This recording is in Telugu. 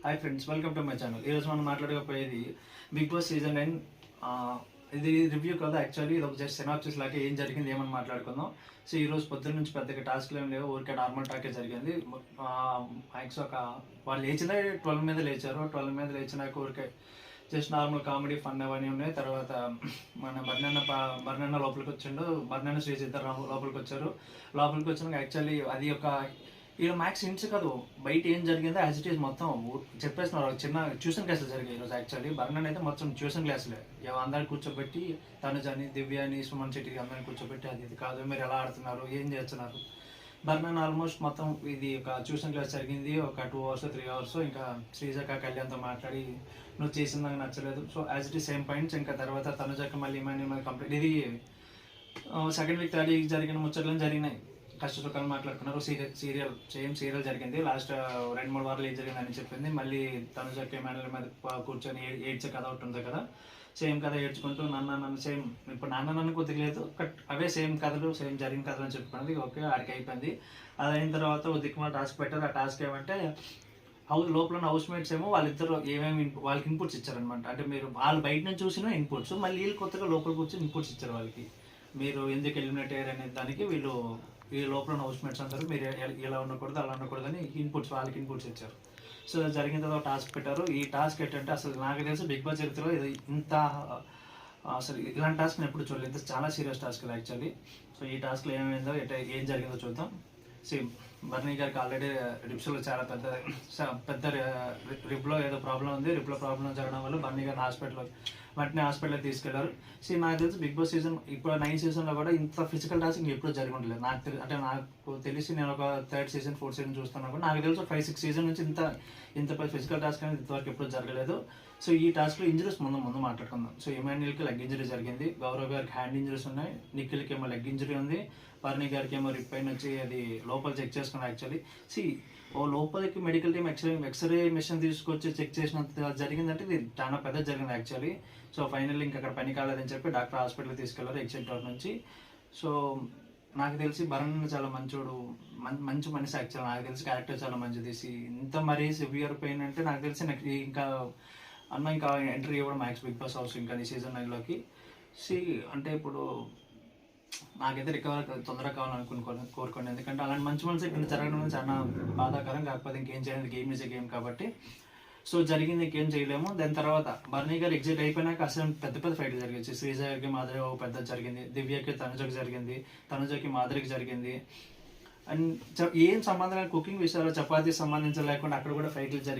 Hi friends, welcome to my channel. ఈరోజు మనం మాట్లాడకపోయేది బిగ్ బాస్ సీజన్ 9. ఇది రివ్యూ కదా, యాక్చువల్లీ ఇది ఒక జస్ట్ సినాప్సిస్ లాగా ఏం జరిగింది ఏమని మాట్లాడుకుందాం. సో ఈరోజు పొద్దున్న నుంచి పెద్దగా టాస్క్లు ఏం లేవు, ఊరికే నార్మల్ టాకే జరిగింది. మ్యాక్స్ ఒక వాళ్ళు లేచిందే 12 మీద లేచారు. 12 మీద లేచినాక ఊరికే జస్ట్ నార్మల్ కామెడీ ఫన్ అవన్నీ ఉన్నాయి. తర్వాత మన బర్నన్న లోపలికి వచ్చిండు, బర్నన్న శ్రీజ్ ఇద్దరు లోపలికి వచ్చారు. లోపలికి వచ్చినాక యాక్చువల్లీ అది ఒక ఈరోజు మ్యాక్స్ హింట్స్ కాదు, బయట ఏం జరిగిందో యాజ్ ఇట్ ఈస్ మొత్తం చెప్పేస్తున్నారు. చిన్న ట్యూషన్ క్లాసులు జరిగాయి ఈరోజు. యాక్చువల్లీ బర్నన్ అయితే మొత్తం ట్యూషన్ క్లాసులే, అందరిని కూర్చోబెట్టి తనుజని, దివ్యాని, సుమన్ శెట్టి అందరిని కూర్చోబెట్టి అది ఇది కాదు, మీరు ఎలా ఆడుతున్నారు, ఏం చేస్తున్నారు. బర్నన్ ఆల్మోస్ట్ మొత్తం ఇది ఒక ట్యూషన్ క్లాస్ జరిగింది, ఒక 2 అవర్స్ 3 అవర్స్. ఇంకా శ్రీజక కళ్యాణ్తో మాట్లాడి నువ్వు చేసిన నాకు నచ్చలేదు. So as it is same points. ఇంకా తర్వాత తనుజక మళ్ళీ కంప్లీట్ ఇది సెకండ్ వీక్ థర్డ్ వీక్ జరిగిన ముచ్చట్లను జరిగినాయి. కష్ట సుఖాలు మాట్లాడుకున్నారు. సీరియల్ జరిగింది. లాస్ట్ 2-3 వారాలు ఏం జరిగిందని చెప్పింది. మళ్ళీ తనుజకి మేడల మీద కూర్చొని ఏడ్చే కథ ఒకటి ఉంది కదా, సేమ్ కథ ఏడ్చుకుంటూ నన్ను సేమ్ ఇప్పుడు నన్ను కొద్దిగా లేదు, బట్ అవే సేమ్ కథలు, సేమ్ జరిగిన కథలు అని చెప్పుకున్నది. ఓకే, ఆడికి అయిపోయింది. అది అయిన తర్వాత దిక్కుమాల టాస్క్ పెట్టారు. ఆ టాస్క్ ఏమంటే లోపల హౌస్ మేట్స్ ఏమో వాళ్ళిద్దరు ఏమేమి వాళ్ళకి ఇన్పుట్స్ ఇచ్చారనమాట. అంటే మీరు వాళ్ళు బయట నుంచి చూసిన ఇన్పుట్స్, మళ్ళీ వీళ్ళు కొత్తగా లోపల కూర్చొని ఇన్పుట్స్ ఇచ్చారు వాళ్ళకి. మీరు ఎందుకు ఎలిమినేట్ అయ్యారు అనే దానికి ఈ లోపల హౌస్ మేట్స్ అందరూ మీరు ఇలా ఉండకూడదు అలా ఉండకూడదు అని వాళ్ళకి ఇన్పుట్స్ ఇచ్చారు. సో జరిగిన తర్వాత టాస్క్ పెట్టారు. ఈ టాస్క్ ఏంటంటే అసలు నాకు తెలిసి బిగ్ బాస్ చరిత్రలో ఇది ఇంత అసలు ఇలాంటి టాస్క్ ఎప్పుడు చూడలేదు. ఇంత చాలా సీరియస్ టాస్క్ యాక్చువల్లీ. సో ఈ టాస్క్లో ఏమైందో ఏం జరిగిందో చూద్దాం. సేమ్ బర్నీ గారికి ఆల్రెడీ రిబ్స్లో చాలా పెద్ద రిబ్లో ఏదో ప్రాబ్లం ఉంది. రిబ్లో ప్రాబ్లం జరగడం వల్ల బర్నీ గారిని హాస్పిటల్కి తీసుకెళ్లారు. నాకు తెలిసి బిగ్ బాస్ సీజన్ ఇప్పుడు 9 సీజన్లో కూడా ఇంత ఫిజికల్ టాస్క్ ఎప్పుడు జరిగి ఉండలేదు. నాకు తెలిసి నేను ఒక 3rd సీజన్ 4th సీజన్ చూస్తున్నాను కూడా. నాకు తెలిసి 5-6 సీజన్ నుంచి ఇంత ఫిజికల్ టాస్క్ అనేది ఇంతవరకు ఎప్పుడు జరగలేదు. సో ఈ టాస్క్లో ఇంజరీస్ ముందు మాట్లాడుకుందాం. సో ఇమాన్యుయల్కి లెగ్ ఇంజరీ జరిగింది, గౌరవ్ గారికి హ్యాండ్ ఇంజరీస్ ఉన్నాయి, నిఖిల్కి ఏమో లెగ్ ఇంజరీ ఉంది, బర్నీ గారికి ఏమో రిప్ అయిన వచ్చి అది లోపల చెక్ చేసుకున్నాను. యాక్చువల్లీ లోపలికి మెడికల్ టీమ్ ఎక్స్రే మిషన్ తీసుకొచ్చి చెక్ చేసినంత జరిగిందంటే ఇది చాలా పెద్ద జరిగింది యాక్చువల్లీ. సో ఫైనల్లీ ఇంకా అక్కడ పని కాలేదని చెప్పి డాక్టర్ హాస్పిటల్కి తీసుకెళ్లారు ఎగ్జిట్ డోర్ నుంచి. సో నాకు తెలిసి భరణ్ చాలా మంచి మనిషి యాక్చువల్. నాకు తెలిసి క్యారెక్టర్ చాలా మంచిది. ఇంత మరీ సివియర్ పెయిన్ అంటే నాకు తెలిసి ఇంకా ఎంట్రీ ఇవ్వడం మ్యాక్స్ బిగ్ బాస్ హౌస్ ఇంకా ఈ సీజన్ 9లోకి. అంటే ఇప్పుడు నాకైతే రికవర్ తొందరగా కావాలని కోరుకోండి. ఎందుకంటే అలాంటి మంచి మనసు ఇక్కడ జరగడం చాలా బాధాకరం. కాకపోతే ఇంకేం చేయాలి, గేమ్ ఈజ్ ఏ గేమ్ కాబట్టి. సో జరిగింది, ఇంకేం చేయలేము. దాని తర్వాత బర్నీ గారు ఎగ్జిట్ అయిపోయినాక అసలు పెద్ద ఫైట్ జరిగింది. శ్రీజకి మాధురి పెద్ద జరిగింది, దివ్యకి తనుజకి జరిగింది, తనుజకి మాధురికి జరిగింది. అండ్ ఏం సంబంధం కుకింగ్ విషయాలు చపాతీ సంబంధించి లేకుండా అక్కడ కూడా ఫైట్లు జరిగాయి.